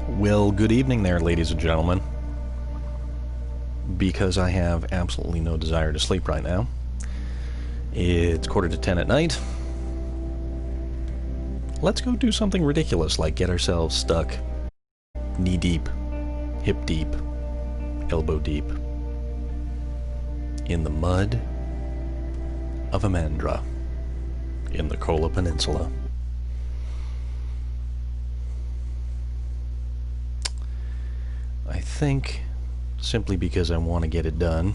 Well, good evening there, ladies and gentlemen. Because I have absolutely no desire to sleep right now, it's 9:45 at night. Let's go do something ridiculous like get ourselves stuck knee deep, hip deep, elbow deep in the mud of Imandra in the Kola Peninsula. I think, simply because I want to get it done,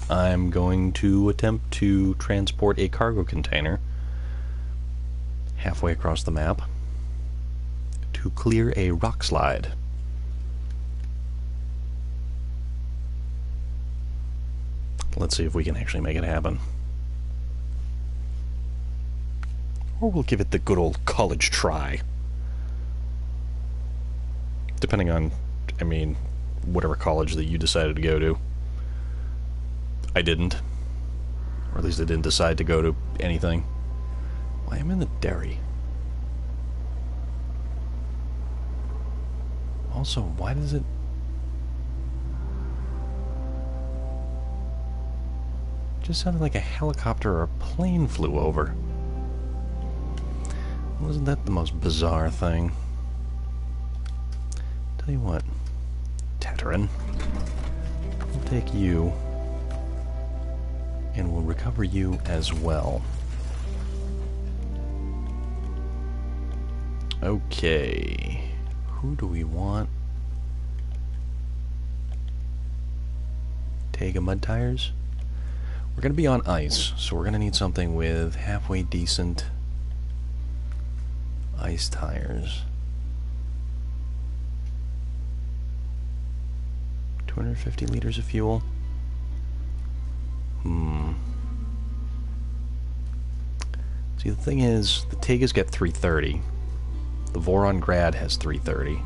I'm going to attempt to transport a cargo container halfway across the map to clear a rock slide. Let's see if we can actually make it happen. Or we'll give it the good old college try. Depending on, whatever college that you decided to go to. I didn't. Or at least I didn't decide to go to anything. Well, I'm in the dairy. Also, why does it... just sounded like a helicopter or a plane flew over. Wasn't that the most bizarre thing? Tell you what, Tatterin, we'll take you, and we'll recover you as well. Okay, who do we want? Tega mud tires? We're going to be on ice, so we're going to need something with halfway decent ice tires. 250 liters of fuel. See, the thing is, the Tegas get 330. The Voron Grad has 330.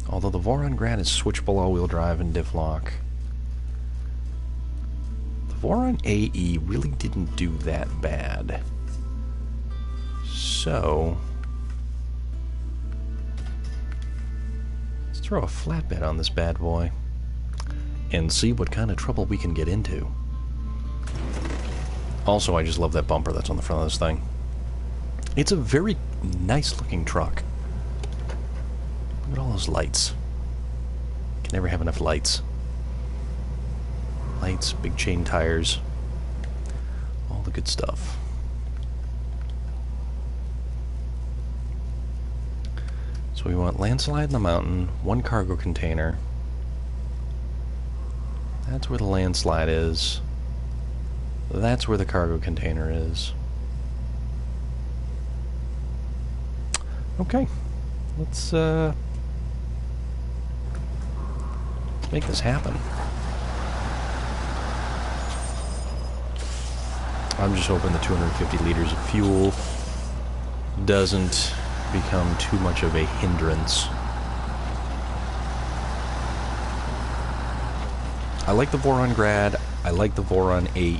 Although the Voron Grad is switchable all-wheel drive and diff lock. The Voron AE really didn't do that bad. So... throw a flatbed on this bad boy and see what kind of trouble we can get into. Also, I just love that bumper that's on the front of this thing. It's a very nice looking truck. Look at all those lights. Can never have enough lights. Lights, big chain tires, all the good stuff. So we want landslide in the mountain, one cargo container. That's where the landslide is. That's where the cargo container is. Okay, let's make this happen. I'm just hoping the 250 liters of fuel doesn't become too much of a hindrance. I like the Voron Grad. I like the Voron AE.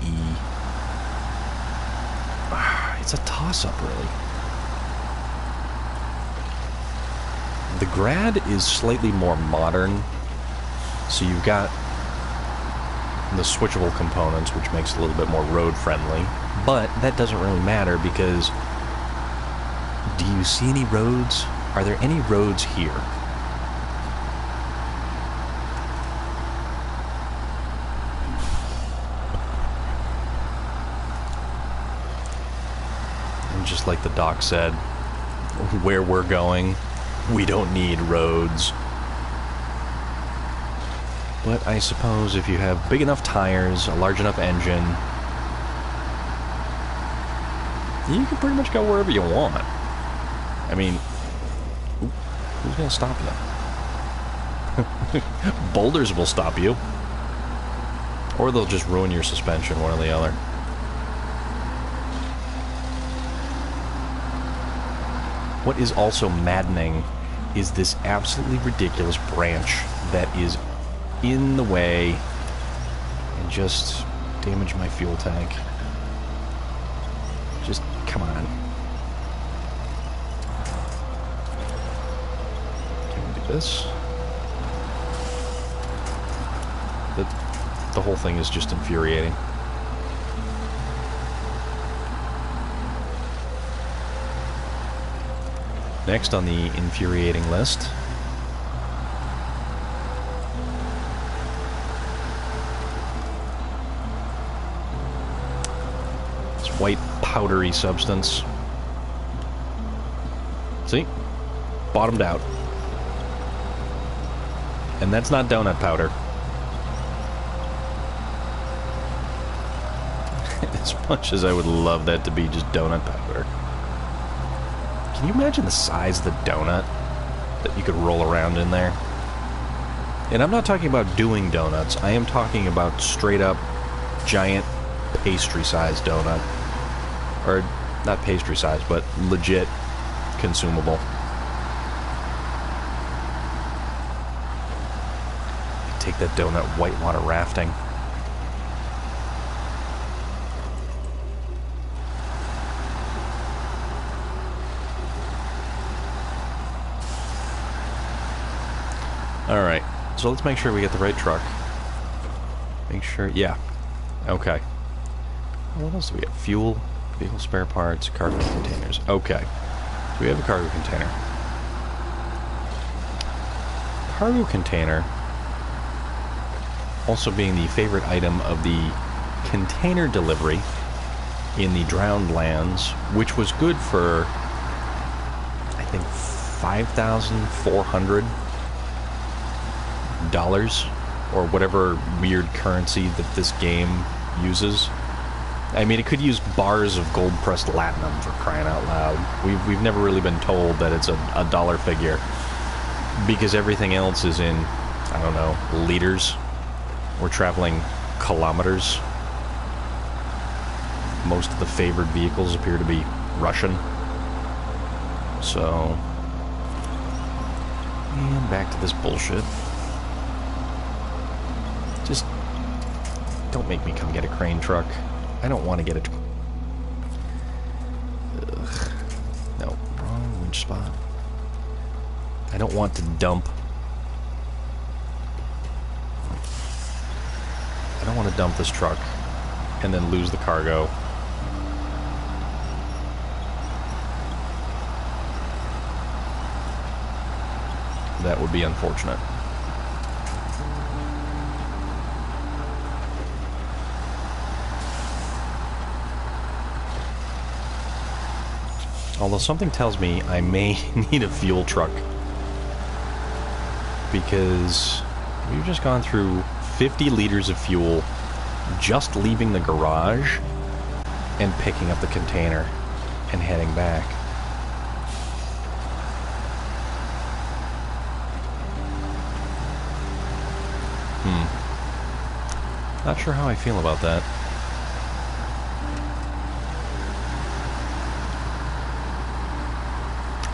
It's a toss-up, really. The Grad is slightly more modern, so you've got the switchable components, which makes it a little bit more road-friendly, but that doesn't really matter because do you see any roads? Are there any roads here? And just like the doc said, where we're going, we don't need roads. But I suppose if you have big enough tires, a large enough engine, you can pretty much go wherever you want. I mean, who's going to stop you? Boulders will stop you. Or they'll just ruin your suspension, one or the other. What is also maddening is this absolutely ridiculous branch that is in the way and just damaged my fuel tank. Just, come on. this. The whole thing is just infuriating. Next on the infuriating list, this white powdery substance. See? Bottomed out. And that's not donut powder. As much as I would love that to be just donut powder. Can you imagine the size of the donut that you could roll around in there? And I'm not talking about doing donuts. I am talking about straight up giant pastry-sized donut. Or not pastry-sized, but legit consumable. Take that donut whitewater rafting. Alright, so let's make sure we get the right truck. Make sure, yeah. Okay. What else do we have? Fuel, vehicle spare parts, cargo containers. Okay. So we have a cargo container. Cargo container, also being the favorite item of the container delivery in the Drowned Lands, which was good for, I think, $5,400 or whatever weird currency that this game uses. I mean, it could use bars of gold-pressed latinum, for crying out loud. We've never really been told that it's a dollar figure, because everything else is in, I don't know, liters. We're traveling kilometers. Most of the favored vehicles appear to be Russian. So, and back to this bullshit. Just don't make me come get a crane truck. I don't want to get a... Ugh. No, wrong winch spot. I don't want to dump... I don't want to dump this truck and then lose the cargo. That would be unfortunate. Although something tells me I may need a fuel truck, because we've just gone through 50 liters of fuel just leaving the garage and picking up the container and heading back. Not sure how I feel about that.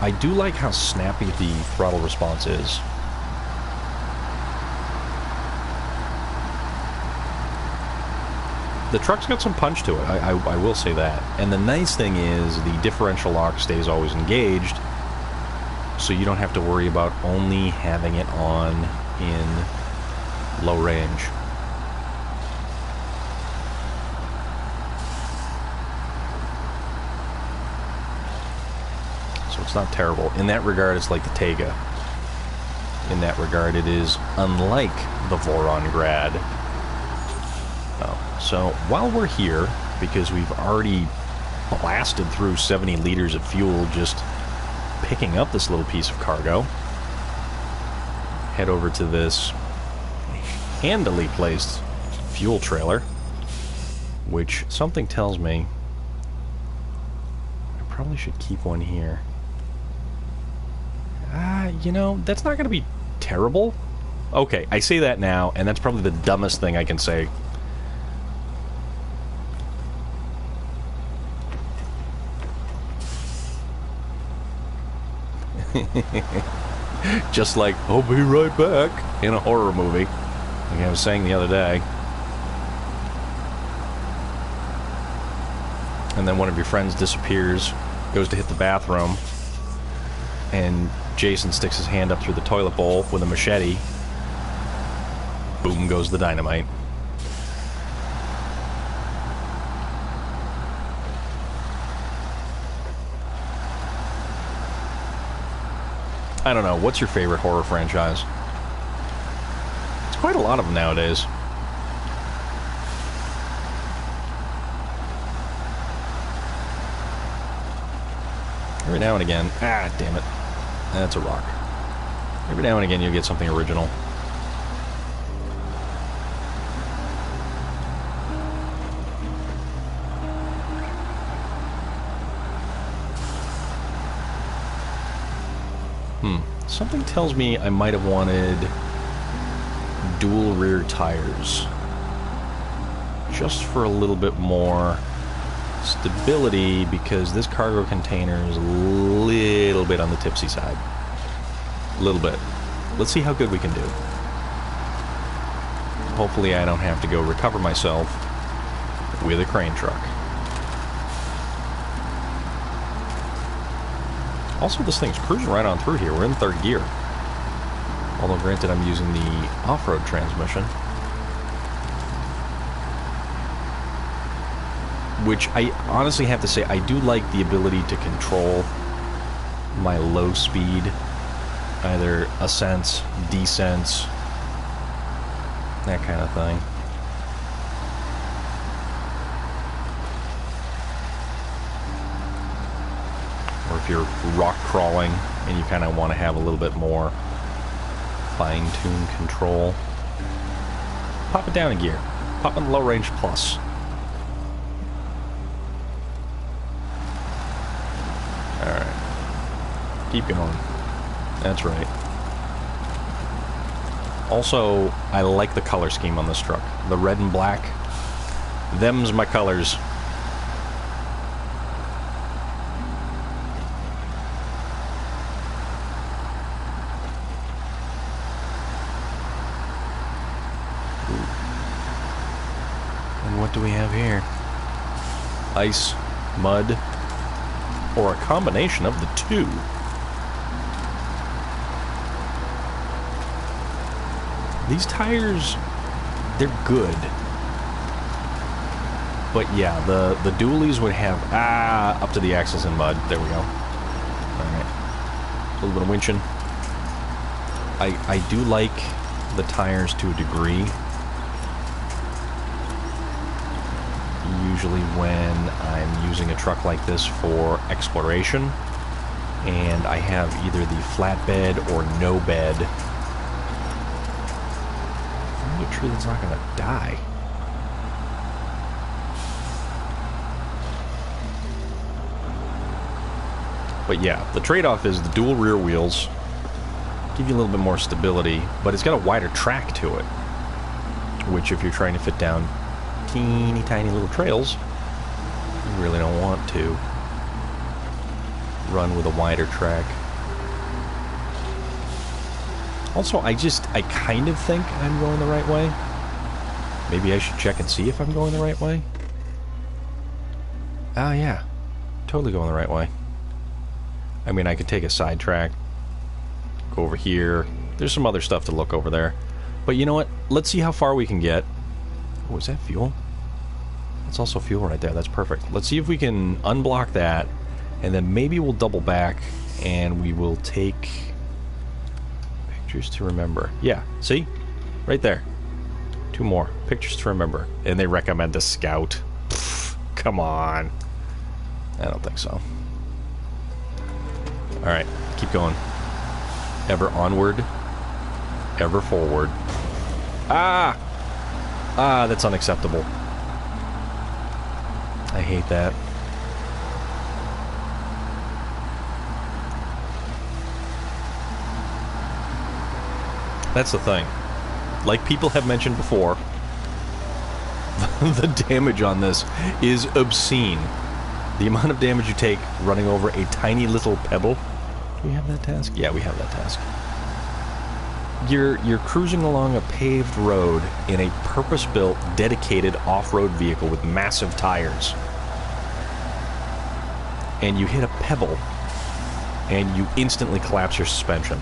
I do like how snappy the throttle response is. The truck's got some punch to it, I will say that. And the nice thing is the differential lock stays always engaged, so you don't have to worry about only having it on in low range. So it's not terrible. In that regard, it's like the Tega. In that regard, it is unlike the Voron Grad. So while we're here, because we've already blasted through 70 liters of fuel just picking up this little piece of cargo, head over to this handily placed fuel trailer, which something tells me I probably should keep one here. You know, that's not going to be terrible. Okay, I say that now, and that's probably the dumbest thing I can say. Just like, I'll be right back in a horror movie, like I was saying the other day. And then one of your friends disappears, goes to hit the bathroom, and Jason sticks his hand up through the toilet bowl with a machete. Boom goes the dynamite. I don't know, what's your favorite horror franchise? It's quite a lot of them nowadays. Every now and again... Ah, damn it. That's a rock. Every now and again you get something original. Something tells me I might have wanted dual rear tires. Just for a little bit more stability, because this cargo container is a little bit on the tipsy side. A little bit. Let's see how good we can do. Hopefully I don't have to go recover myself with a crane truck. Also, this thing's cruising right on through here. We're in third gear. Although, granted, I'm using the off-road transmission. Which I honestly have to say, I do like the ability to control my low speed. Either ascents, descents, that kind of thing. Or if you're rock crawling and you kind of want to have a little bit more fine-tuned control, pop it down a gear. Pop in low range plus. Alright. Keep going. That's right. Also, I like the color scheme on this truck. The red and black. Them's my colors. What do we have here? Ice, mud, or a combination of the two. These tires, they're good. But yeah, the dualies would have, up to the axles in mud. There we go. Alright. A little bit of winching. I do like the tires to a degree. Usually when I'm using a truck like this for exploration, and I have either the flatbed or no bed. Find a tree that's not going to die. But yeah, the trade-off is the dual rear wheels give you a little bit more stability, but it's got a wider track to it, which if you're trying to fit down teeny tiny little trails, you really don't want to run with a wider track. Also, I kind of think I'm going the right way. Maybe I should check and see if I'm going the right way. Oh yeah, totally going the right way. I mean, I could take a sidetrack, go over here. There's some other stuff to look over there. But you know what? Let's see how far we can get. Oh, is that fuel? That's also fuel right there. That's perfect. Let's see if we can unblock that, and then maybe we'll double back, and we will take pictures to remember. Yeah, see? Right there. 2 more. Pictures to remember. And they recommend a Scout. Pfft, come on. I don't think so. Alright, keep going. Ever onward, ever forward. Ah! Ah, that's unacceptable. I hate that. That's the thing. Like people have mentioned before, the damage on this is obscene. The amount of damage you take running over a tiny little pebble. Do we have that task? Yeah, we have that task. You're cruising along a paved road in a purpose-built, dedicated off-road vehicle with massive tires. And you hit a pebble. and you instantly collapse your suspension.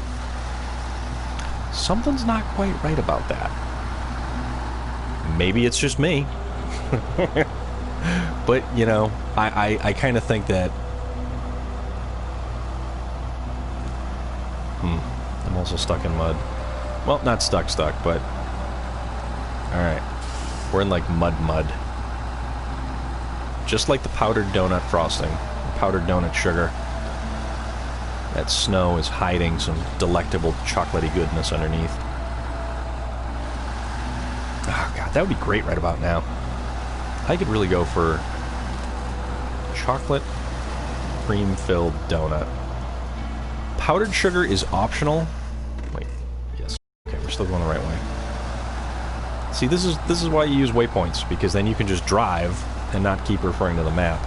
Something's not quite right about that. Maybe it's just me. But, you know, I kind of think that... I'm also stuck in mud. Well, not stuck, but... Alright. We're in, like, mud. Just like the powdered donut frosting. Powdered donut sugar. That snow is hiding some delectable chocolatey goodness underneath. Oh, God, that would be great right about now. I could really go for chocolate cream-filled donut. Powdered sugar is optional. Wait, yes. Okay, we're still going the right way. See, this is why you use waypoints, because then you can just drive and not keep referring to the map.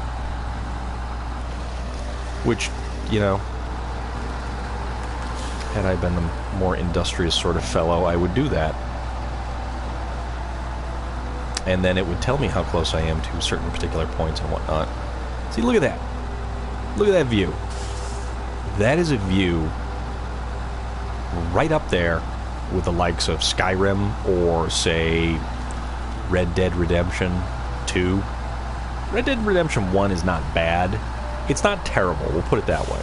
Which, you know, had I been a more industrious sort of fellow, I would do that. And then it would tell me how close I am to certain particular points and whatnot. See, look at that. Look at that view. That is a view right up there with the likes of Skyrim or, say, Red Dead Redemption 2. Red Dead Redemption 1 is not bad. It's not terrible, we'll put it that way.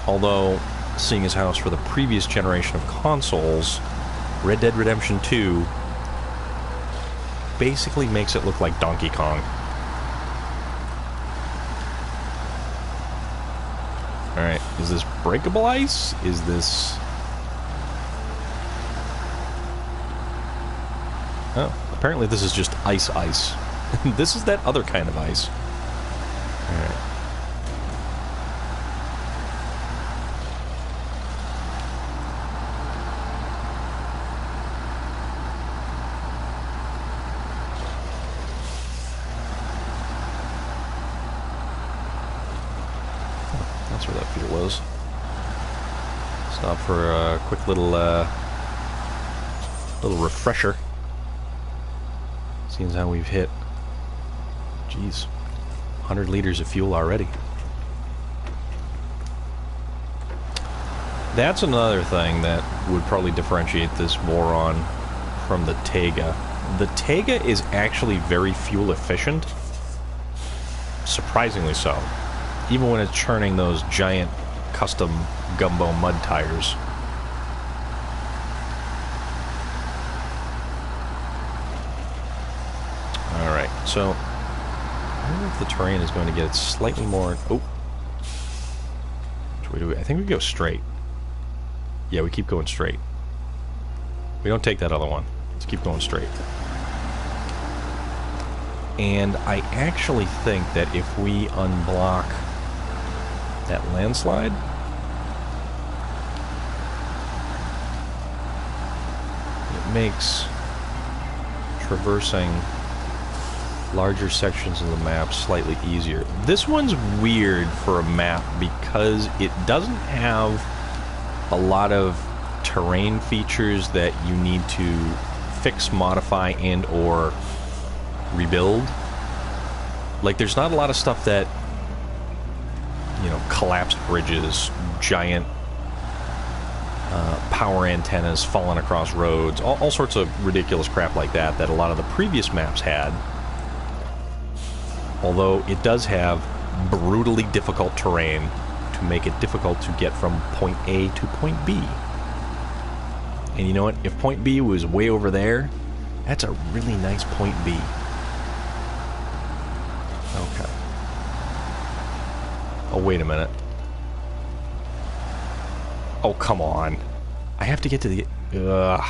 Although, seeing as how it's for the previous generation of consoles, Red Dead Redemption 2 basically makes it look like Donkey Kong. Alright, is this breakable ice? Is this... Oh, apparently this is just ice. This is that other kind of ice. Alright. That's where that fuel was. Stop for a quick little refresher. Seems how we've hit, geez, 100 liters of fuel already. That's another thing that would probably differentiate this Moron from the Tega. The Tega is actually very fuel efficient, surprisingly so, even when it's churning those giant custom Gumbo mud tires. Alright, so I don't know if the terrain is going to get slightly more... Oh! Which way do we... I think we go straight. Yeah, we keep going straight. We don't take that other one. Let's keep going straight. And I actually think that if we unblock that landslide, it makes traversing larger sections of the map slightly easier. This one's weird for a map because it doesn't have a lot of terrain features that you need to fix, modify, and or rebuild. Like, there's not a lot of stuff that, you know, collapsed bridges, giant power antennas falling across roads, all sorts of ridiculous crap like that that a lot of the previous maps had. Although it does have brutally difficult terrain to make it difficult to get from point A to point B. And you know what? If point B was way over there, that's a really nice point B. Okay. Oh, wait a minute. Oh, come on. I have to get to the... Ugh.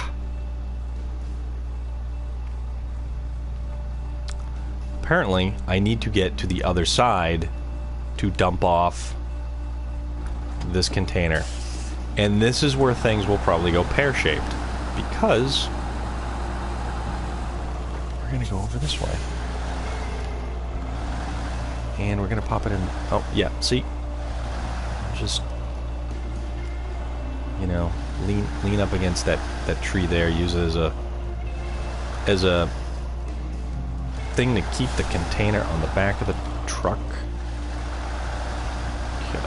Apparently, I need to get to the other side to dump off this container. And this is where things will probably go pear-shaped, because we're going to go over this way. And we're going to pop it in... Oh, yeah, see? Just, you know, lean up against that tree there, use it as a thing to keep the container on the back of the truck. Okay.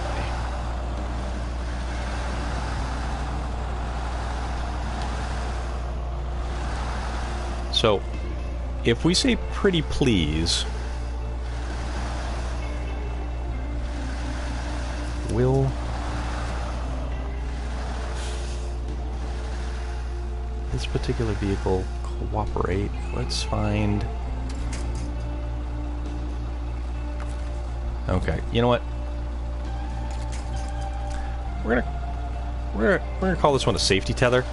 So, if we say pretty please, will this particular vehicle cooperate? Let's find... Okay, you know what? We're gonna call this one a safety tether.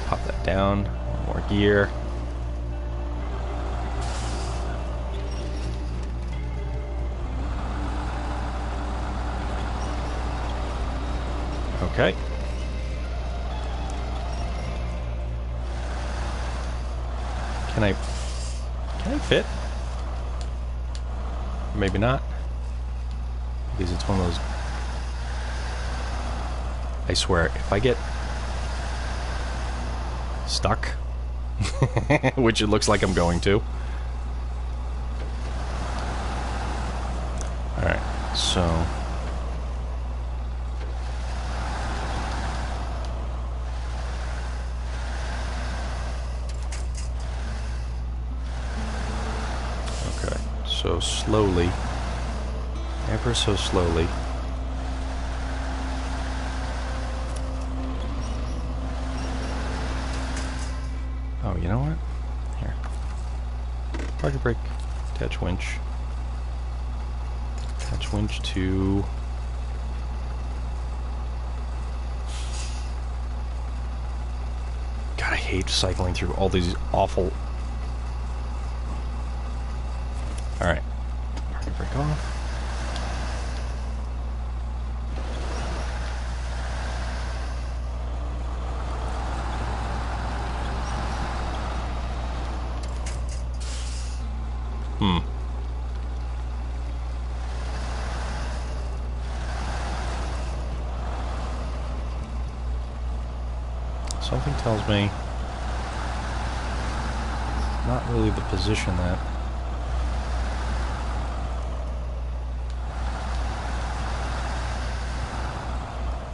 Pop that down. One more gear. Okay. Can I fit? Maybe not. Because it's one of those... I swear, if I get stuck, which it looks like I'm going to. Alright, so... So slowly, ever so slowly. Oh, you know what? Here. Parking brake, attach winch. Attach winch to... God, I hate cycling through all these awful... Alright. Parking brake off. Something tells me it's not really the position that...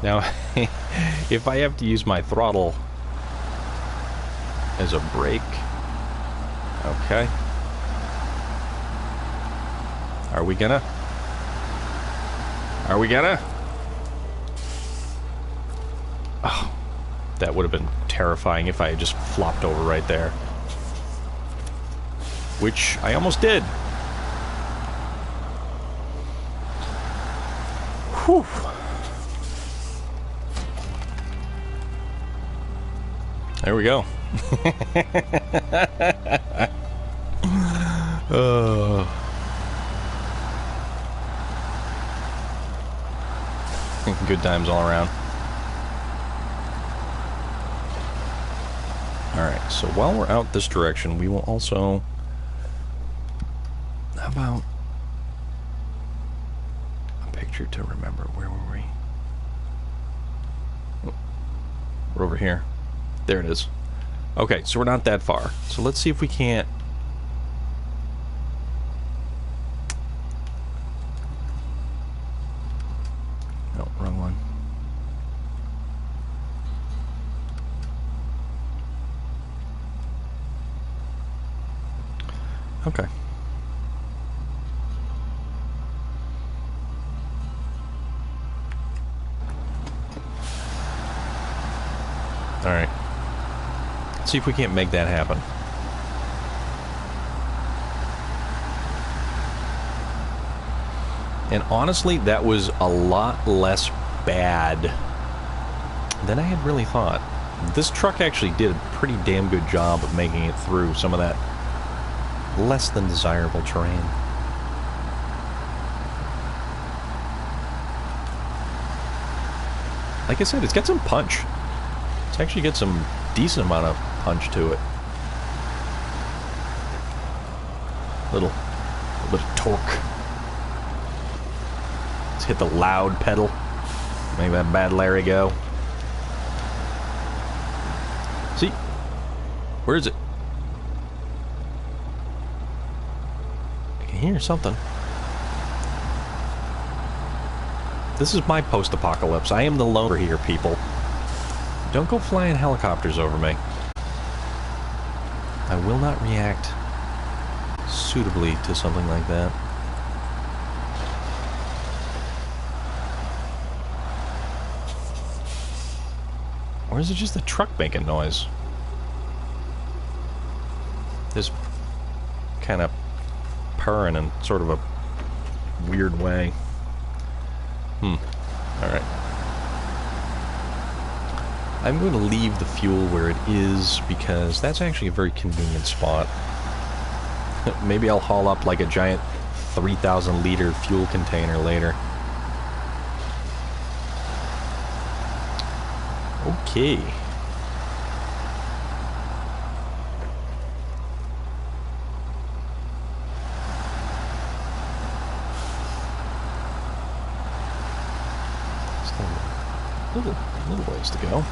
Now, if I have to use my throttle as a brake, okay. Are we gonna? Oh, that would have been terrifying if I had just flopped over right there. Which I almost did. Whew. There we go. Good times all around. Alright, so while we're out this direction, we will also... How about a picture to remember? Where were we? Oh, we're over here. There it is. Okay, so we're not that far. So let's see if we can't... No, wrong one. Okay. All right. Let's see if we can't make that happen. And honestly, that was a lot less bad than I had really thought. This truck actually did a pretty damn good job of making it through some of that less than desirable terrain. Like I said, it's got some punch. It's actually got some decent amount of punch to it. Little bit of torque. Let's hit the loud pedal. Make that bad Larry go. See? Where is it? I can hear something. This is my post-apocalypse. I am the loner here, people. Don't go flying helicopters over me. I will not react suitably to something like that. Or is it just the truck making noise? This kind of purring in sort of a weird way. Alright. I'm going to leave the fuel where it is because that's actually a very convenient spot. Maybe I'll haul up like a giant 3,000 liter fuel container later. Okay. Still a little ways to go.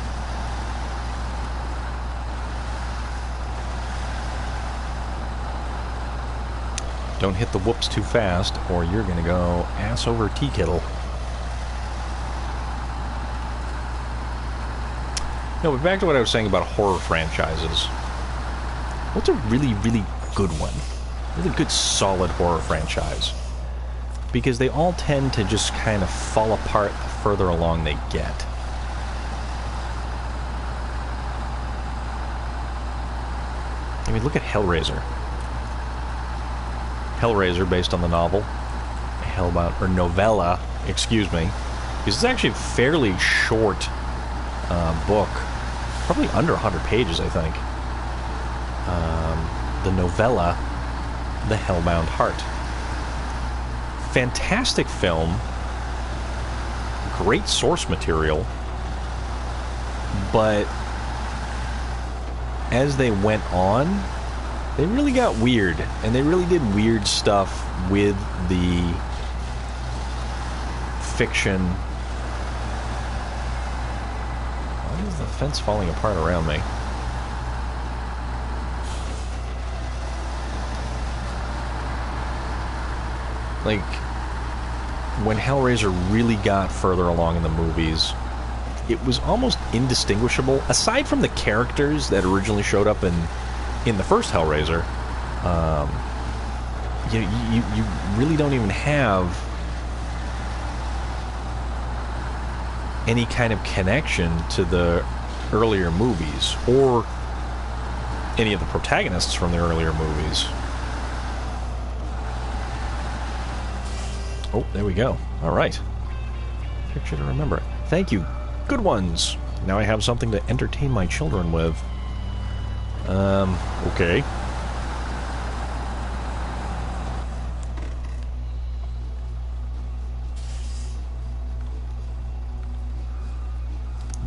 Don't hit the whoops too fast, or you're gonna go ass over tea kettle. No, but back to what I was saying about horror franchises. What's a really, really good one? Really good, solid horror franchise? Because they all tend to just kind of fall apart the further along they get. I mean, look at Hellraiser. Hellraiser, based on the novel, Hellbound, or novella, excuse me, because it's actually a fairly short book, probably under 100 pages, I think. The novella, The Hellbound Heart. Fantastic film, great source material, but as they went on, they really got weird, and they really did weird stuff with the fiction. Why is the fence falling apart around me? Like, when Hellraiser really got further along in the movies, it was almost indistinguishable, aside from the characters that originally showed up in the first Hellraiser. You really don't even have any kind of connection to the earlier movies, or any of the protagonists from the earlier movies. Oh, there we go. Alright. Picture to remember. Thank you. Good ones. Now I have something to entertain my children with. Okay.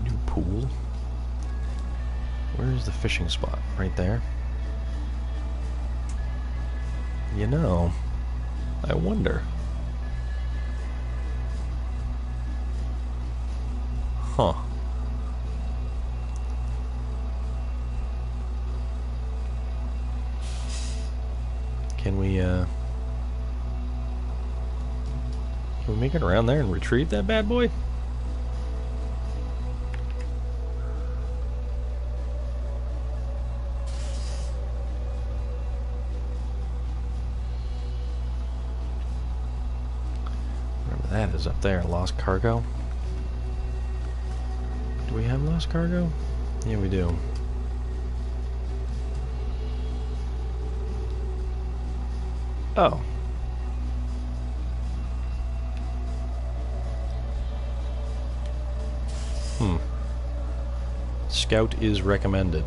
New pool. Where's the fishing spot? Right there? You know, I wonder. Huh. Can we make it around there and retrieve that bad boy? Whatever that is up there, lost cargo. Do we have lost cargo? Yeah, we do. Oh. Scout is recommended.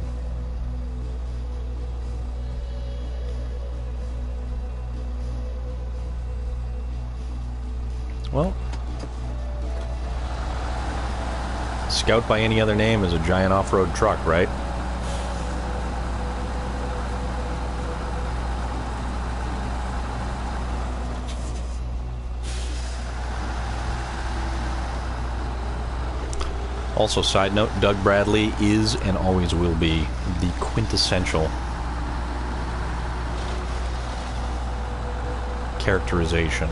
Well, Scout by any other name is a giant off-road truck, right? Also, side note, Doug Bradley is and always will be the quintessential characterization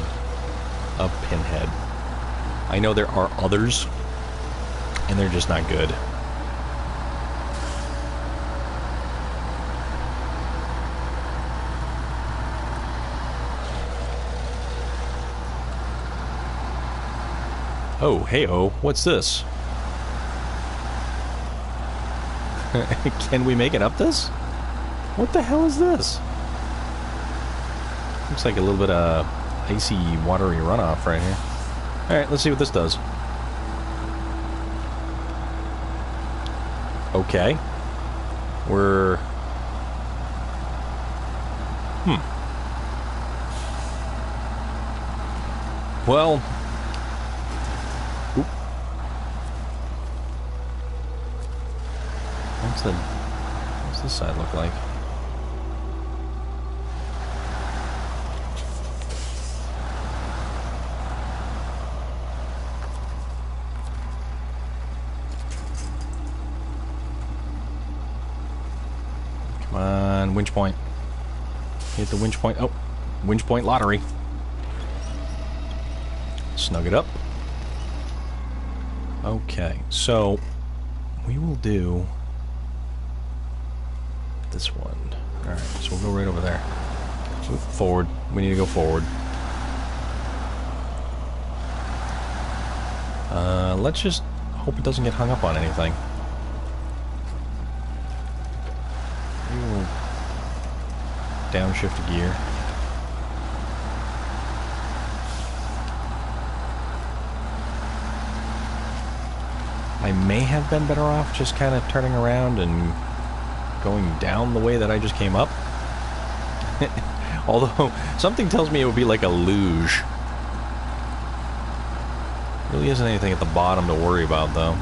of Pinhead. I know there are others, and they're just not good. Oh, hey-oh, what's this? Can we make it up this? What the hell is this? Looks like a little bit of icy, watery runoff right here. Alright, let's see what this does. Okay. We're... Well... Oop. What's this side look like? Come on, winch point. Hit the winch point. Oh, winch point lottery. Snug it up. Okay, so we will do this one. Alright, so we'll go right over there. Move forward. We need to go forward. Let's just hope it doesn't get hung up on anything. We will downshift a gear. I may have been better off just kind of turning around and going down the way that I just came up. Although, something tells me it would be like a luge. Really isn't anything at the bottom to worry about, though.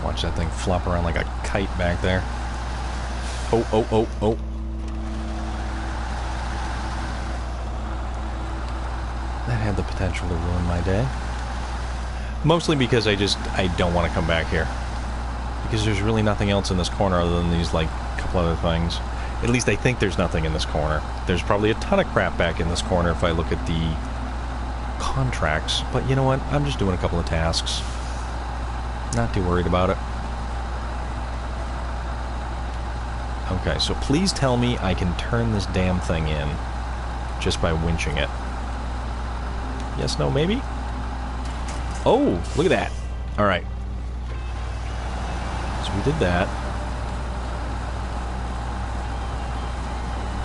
Watch that thing flop around like a kite back there. Oh, oh, oh, oh. That had the potential to ruin my day. Mostly because I don't want to come back here. Because there's really nothing else in this corner other than these, like, couple other things. At least I think there's nothing in this corner. There's probably a ton of crap back in this corner if I look at the contracts. But you know what? I'm just doing a couple of tasks. Not too worried about it. Okay, so please tell me I can turn this damn thing in just by winching it. Yes, no, maybe? Oh, look at that. Alright. So we did that.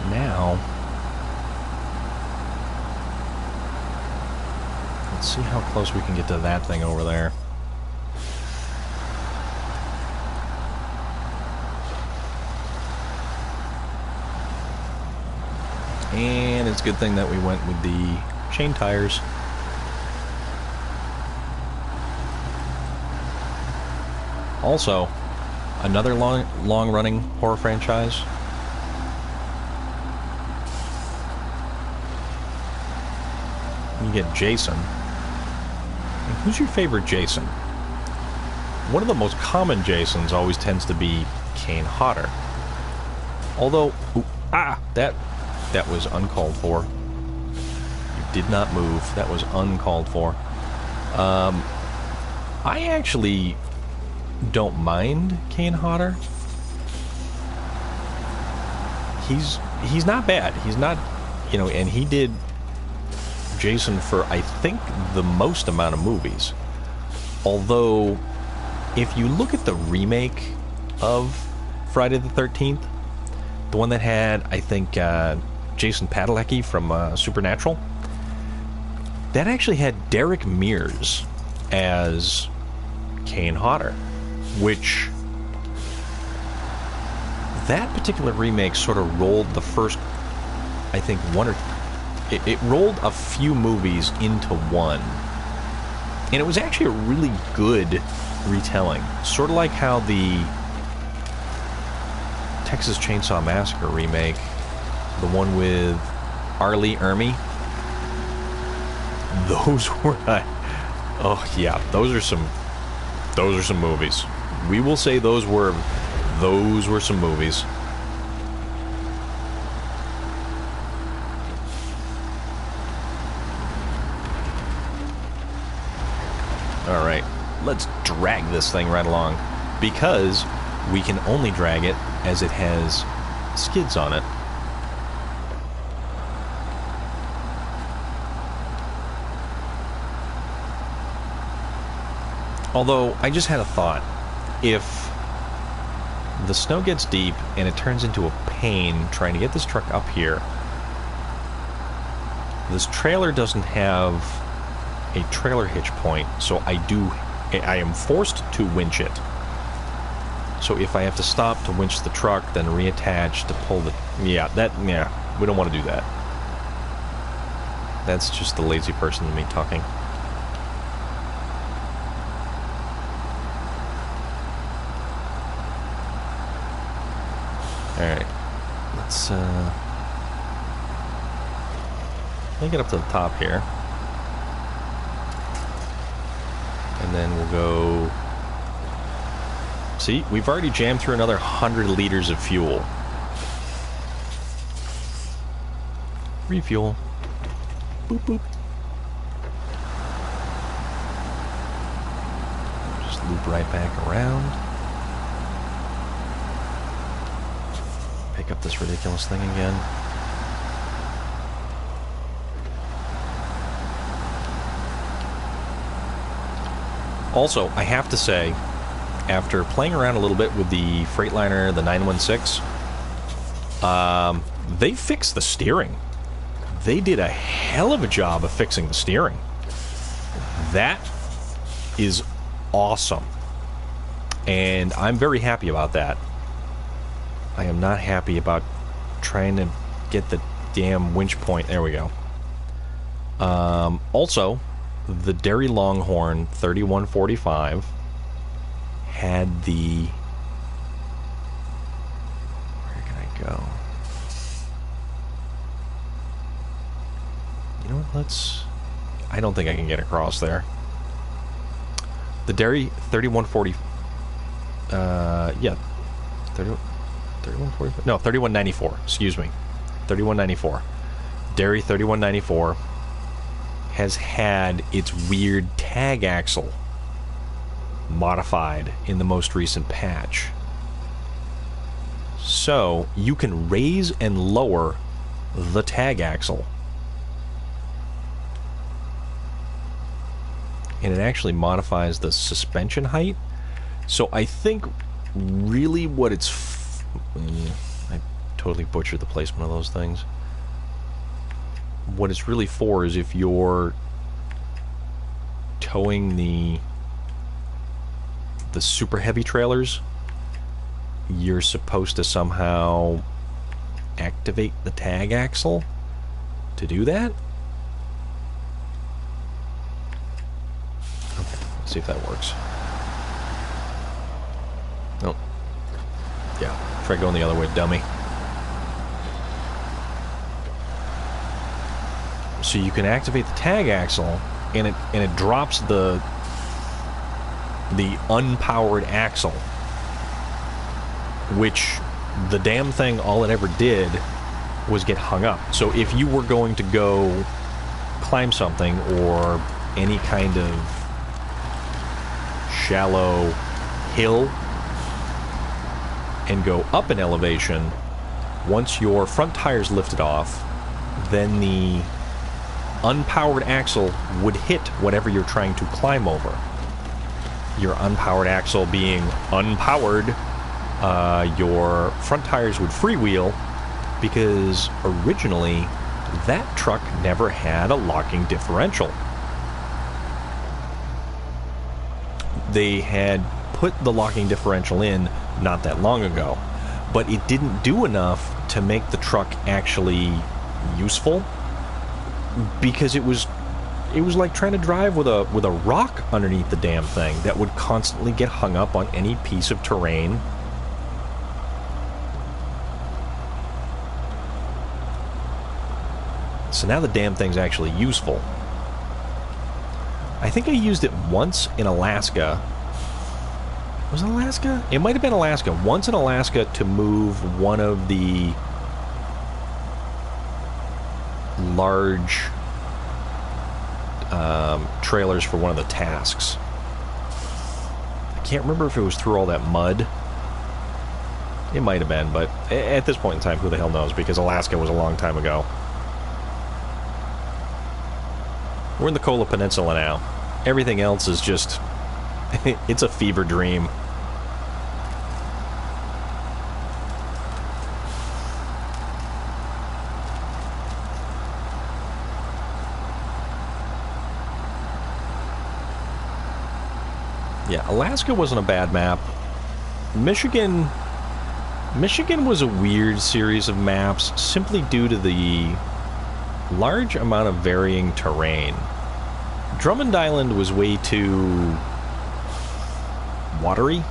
Now, let's see how close we can get to that thing over there. And it's a good thing that we went with the chain tires. Also, another long-running horror franchise. You get Jason. And who's your favorite Jason? One of the most common Jasons always tends to be Kane Hodder. Although, that was uncalled for. You did not move. That was uncalled for. I actually don't mind Kane Hodder. He's not bad. He's not, you know, and he did Jason for, I think, the most amount of movies. Although, if you look at the remake of Friday the 13th, the one that had, I think, Jason Padalecki from Supernatural, that actually had Derek Mears as Kane Hodder, which that particular remake sort of rolled the first, I think, it rolled a few movies into one. And it was actually a really good retelling. Sort of like how the Texas Chainsaw Massacre remake, the one with Arlie Ermey, those were, oh yeah, those are some movies. We will say those were some movies. Alright, let's drag this thing right along. because we can only drag it as it has skids on it. Although, I just had a thought. If the snow gets deep and it turns into a pain trying to get this truck up here, this trailer doesn't have a trailer hitch point, so I am forced to winch it. So if I have to stop to winch the truck, then reattach to pull the... Yeah, we don't want to do that. That's just the lazy person in me talking. Alright, let's get up to the top here. And then we'll go... See, we've already jammed through another 100 liters of fuel. Refuel. Boop, boop. Just loop right back around. Pick up this ridiculous thing again. Also, I have to say, after playing around a little bit with the Freightliner, the 916, they fixed the steering. They did a hell of a job of fixing the steering. That is awesome. And I'm very happy about that. I am not happy about trying to get the damn winch point. There we go. Also, the Derry Longhorn 3145 had the... Where can I go? You know what, let's... I don't think I can get across there. The Derry 3140... yeah. 3145? No, 3194. Excuse me. 3194. Derry 3194 has had its weird tag axle modified in the most recent patch. So, you can raise and lower the tag axle. And it actually modifies the suspension height. So I think really what it's... I totally butchered the placement of those things. What it's really for is if you're towing the super heavy trailers, you're supposed to somehow activate the tag axle to do that. Okay, let's see if that works. Nope. Yeah, try going the other way, dummy. So you can activate the tag axle, and it drops the unpowered axle, which the damn thing, all it ever did was get hung up. So if you were going to go climb something or any kind of shallow hill and go up an elevation, once your front tire's lifted off, then the unpowered axle would hit whatever you're trying to climb over. Your unpowered axle being unpowered, your front tires would freewheel, because originally that truck never had a locking differential. They had put the locking differential in not that long ago, but it didn't do enough to make the truck actually useful, because it was like trying to drive with a rock underneath the damn thing that would constantly get hung up on any piece of terrain. So now the damn thing's actually useful. I think I used it once in Alaska. Was it Alaska? It might have been Alaska. Once in Alaska to move one of the large trailers for one of the tasks. I can't remember if it was through all that mud. It might have been, but at this point in time, who the hell knows? Because Alaska was a long time ago. We're in the Kola Peninsula now. Everything else is just... it's a fever dream. Yeah, Alaska wasn't a bad map. Michigan was a weird series of maps simply due to the large amount of varying terrain. Drummond Island was way too watery.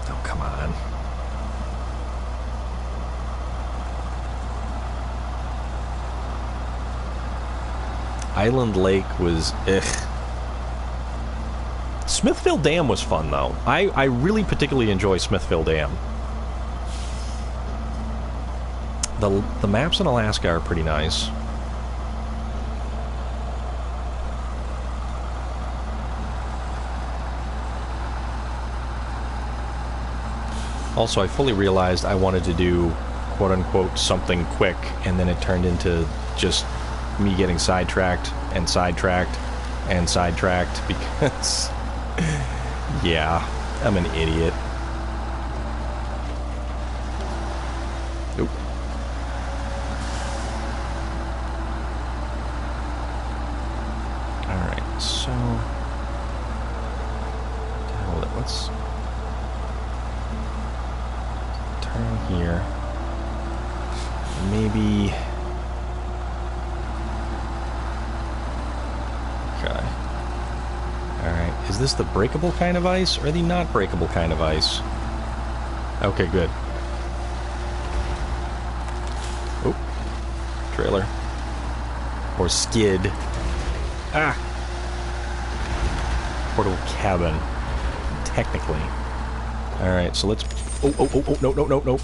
Oh, come on. Island Lake was Smithville Dam was fun, though. I really particularly enjoy Smithville Dam. The maps in Alaska are pretty nice. Also, I fully realized I wanted to do quote-unquote something quick, and then it turned into just me getting sidetracked and sidetracked and sidetracked because yeah, I'm an idiot. Nope. Alright, so hold it, let's turn here. Maybe is this the breakable kind of ice or the not breakable kind of ice? Okay, good. Oh, trailer. Or skid. Ah! Portable cabin. Technically. Alright, so let's... Oh, no.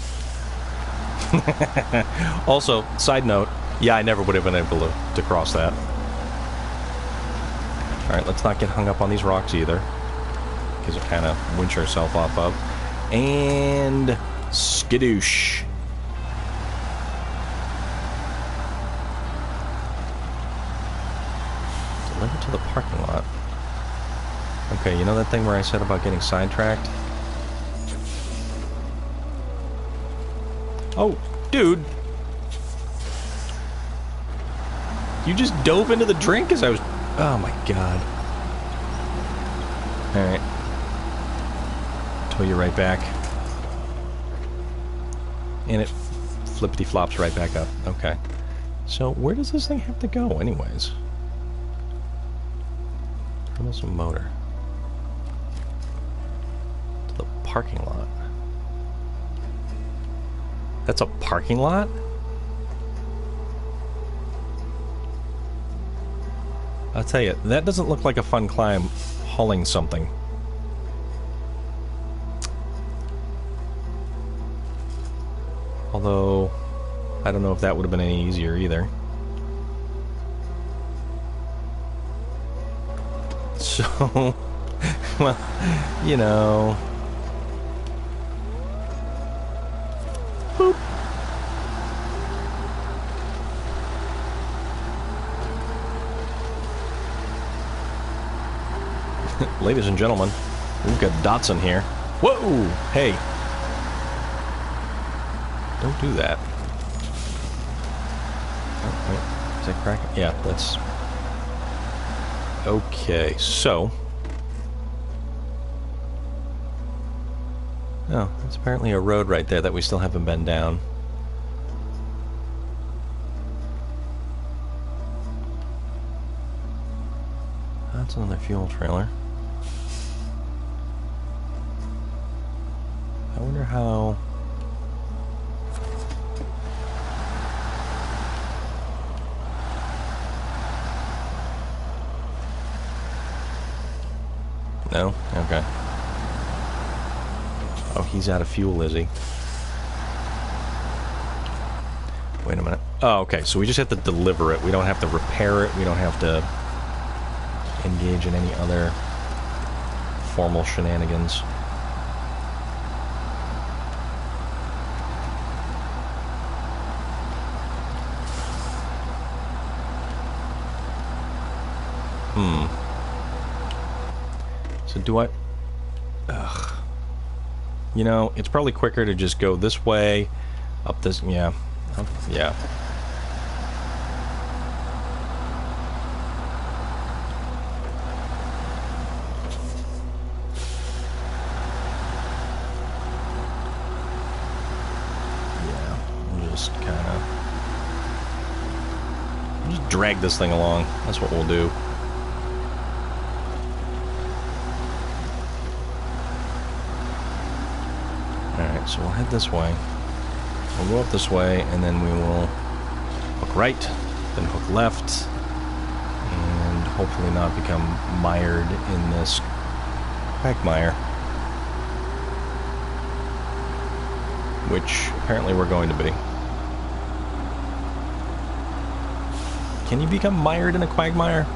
Also, side note, yeah, I never would have been able to cross that. Alright, let's not get hung up on these rocks either, because it kind of winch ourselves off of. And... skadoosh. Deliver to the parking lot. Okay, you know that thing where I said about getting sidetracked? Oh, dude! You just dove into the drink as I was... Oh my god. Alright. Tow you right back. And it flippity-flops right back up. Okay. So, where does this thing have to go, anyways? Almost a motor. To the parking lot. That's a parking lot? I'll tell you, that doesn't look like a fun climb, hauling something. Although, I don't know if that would have been any easier either. So, well, you know... Boop. Ladies and gentlemen, we've got Datsun here. Whoa! Hey! Don't do that. Oh, wait. Is that cracking? Yeah, that's... Okay, so... Oh, that's apparently a road right there that we still haven't been down. That's another fuel trailer. I wonder how... No? Okay. Oh, he's out of fuel, is he? Wait a minute. Oh, okay, so we just have to deliver it. We don't have to repair it. We don't have to... engage in any other formal shenanigans. So do I... Ugh. You know, it's probably quicker to just go this way, up this... Yeah. Yeah. Drag this thing along. That's what we'll do. Alright, so we'll head this way. We'll go up this way, and then we will hook right, then hook left, and hopefully not become mired in this quagmire. Which apparently we're going to be. Can you become mired in a quagmire?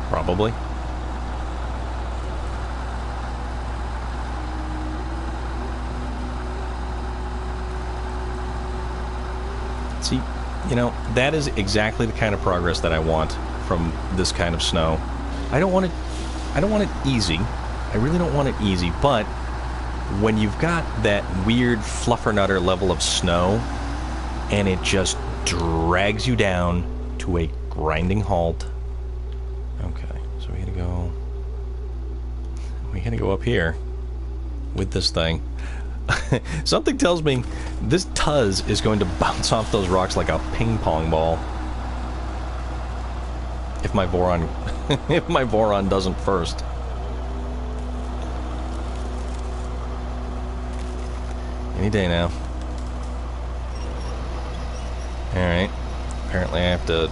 Probably. See, you know, that is exactly the kind of progress that I want from this kind of snow. I don't want it easy. I really don't want it easy, but when you've got that weird fluffernutter level of snow, and it just drags you down to a grinding halt. Okay, so we gotta go up here with this thing. Something tells me this Tuz is going to bounce off those rocks like a ping pong ball. If my Voron, if my Voron doesn't first. Any day now. Alright, apparently I have to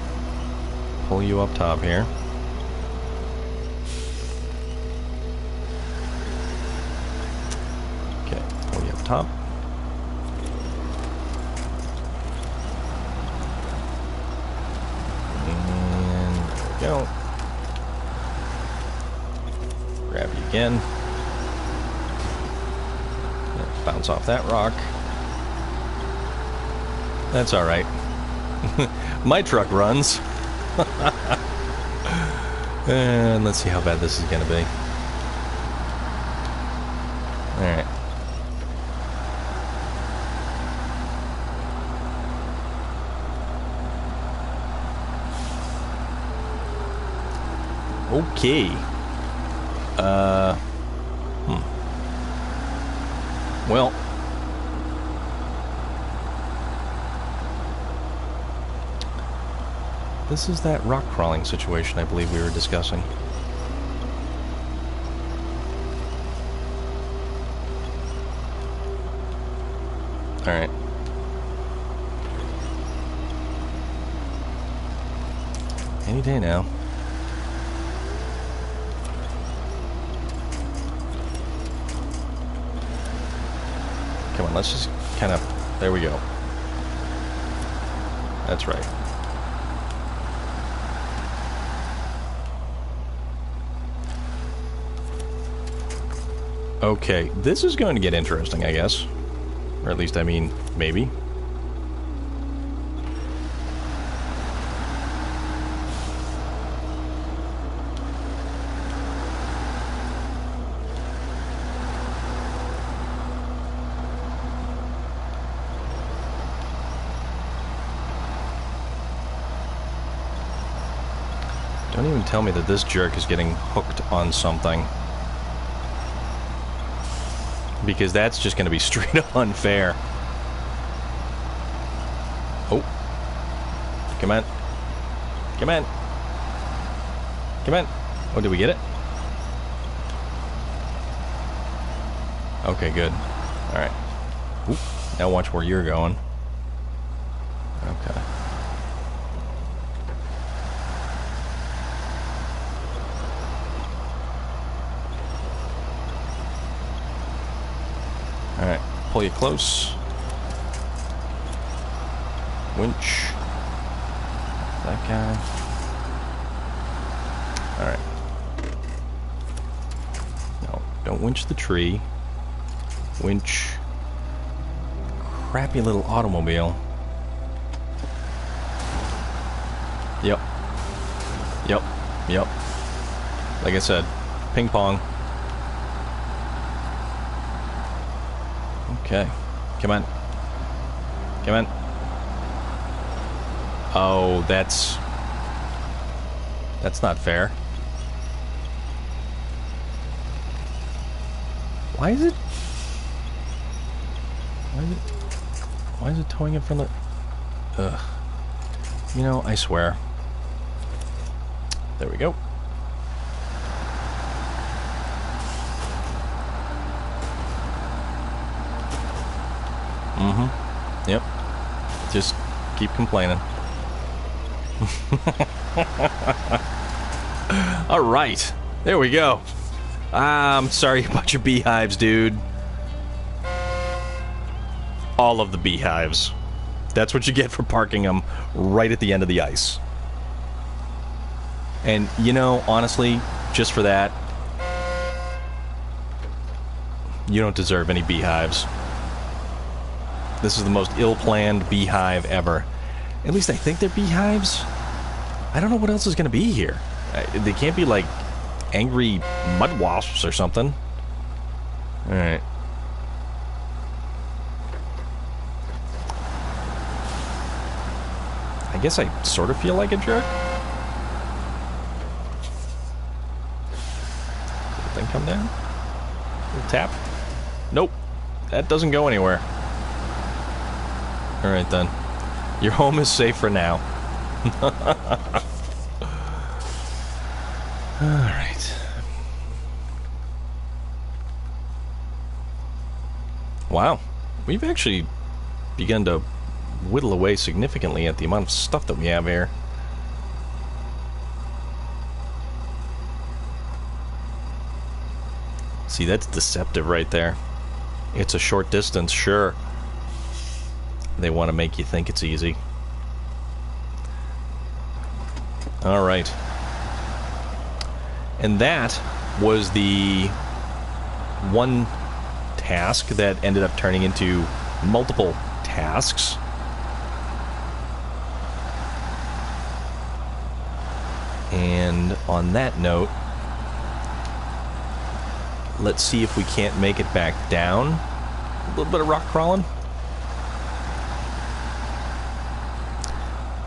pull you up top here. Okay, pull you up top. And there we go. Grab you again. Bounce off that rock. That's alright. My truck runs. And let's see how bad this is going to be. Alright. Okay. Well. This is that rock crawling situation I believe we were discussing. Alright. Any day now. Come on, let's just kind of... There we go. That's right. Okay, this is going to get interesting, I guess. Or at least, I mean, maybe. Don't even tell me that this jerk is getting hooked on something. Because that's just going to be straight up unfair. Oh. Come on. Come on. Come on. Oh, did we get it? Okay, good. Alright. Oop. Now watch where you're going. Okay. Alright, pull you close. Winch. That guy. Alright. No, don't winch the tree. Winch. Crappy little automobile. Yep. Yep. Yep. Like I said, ping pong. Okay. Come on. Come on. Oh, that's not fair. Why is it towing it from the... Ugh. You know, I swear. There we go. Mm-hmm. Yep. Just keep complaining. Alright. There we go. I'm sorry about your beehives, dude. All of the beehives. That's what you get for parking them right at the end of the ice. And, you know, honestly, just for that, you don't deserve any beehives. This is the most ill-planned beehive ever. At least I think they're beehives. I don't know what else is going to be here. They can't be, like, angry mud wasps or something. Alright. I guess I sort of feel like a jerk. Did the thing come down? Little tap? Nope. That doesn't go anywhere. Alright then. Your home is safe for now. Alright. Wow. We've actually begun to whittle away significantly at the amount of stuff that we have here. See, that's deceptive right there. It's a short distance, sure. They want to make you think it's easy. Alright. And that was the one task that ended up turning into multiple tasks. And on that note, let's see if we can't make it back down. A little bit of rock crawling.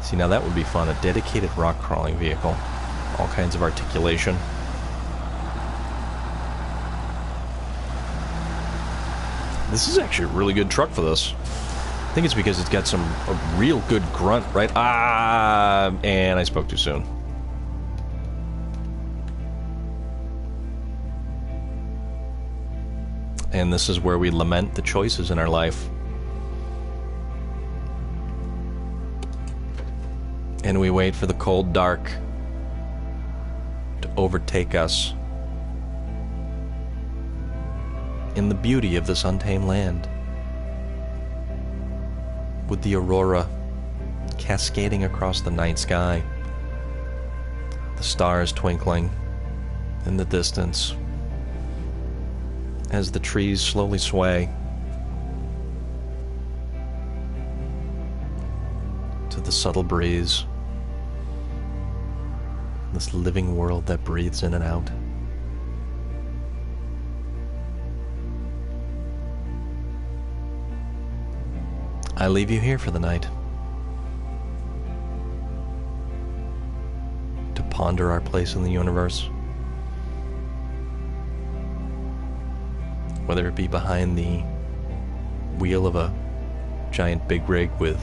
See, now that would be fun. A dedicated rock crawling vehicle. All kinds of articulation. This is actually a really good truck for this. I think it's because it's got a real good grunt, right? Ah, and I spoke too soon. And this is where we lament the choices in our life. And we wait for the cold dark to overtake us in the beauty of this untamed land, with the aurora cascading across the night sky, the stars twinkling in the distance as the trees slowly sway to the subtle breeze. This living world that breathes in and out. I leave you here for the night to ponder our place in the universe. Whether it be behind the wheel of a giant big rig with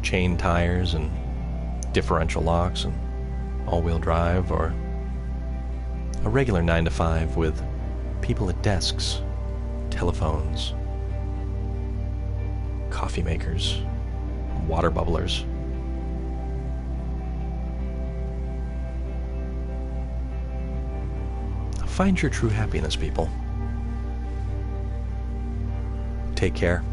chain tires and differential locks and all-wheel drive, or a regular 9-to-5 with people at desks, telephones, coffee makers, water bubblers. Find your true happiness, people. Take care.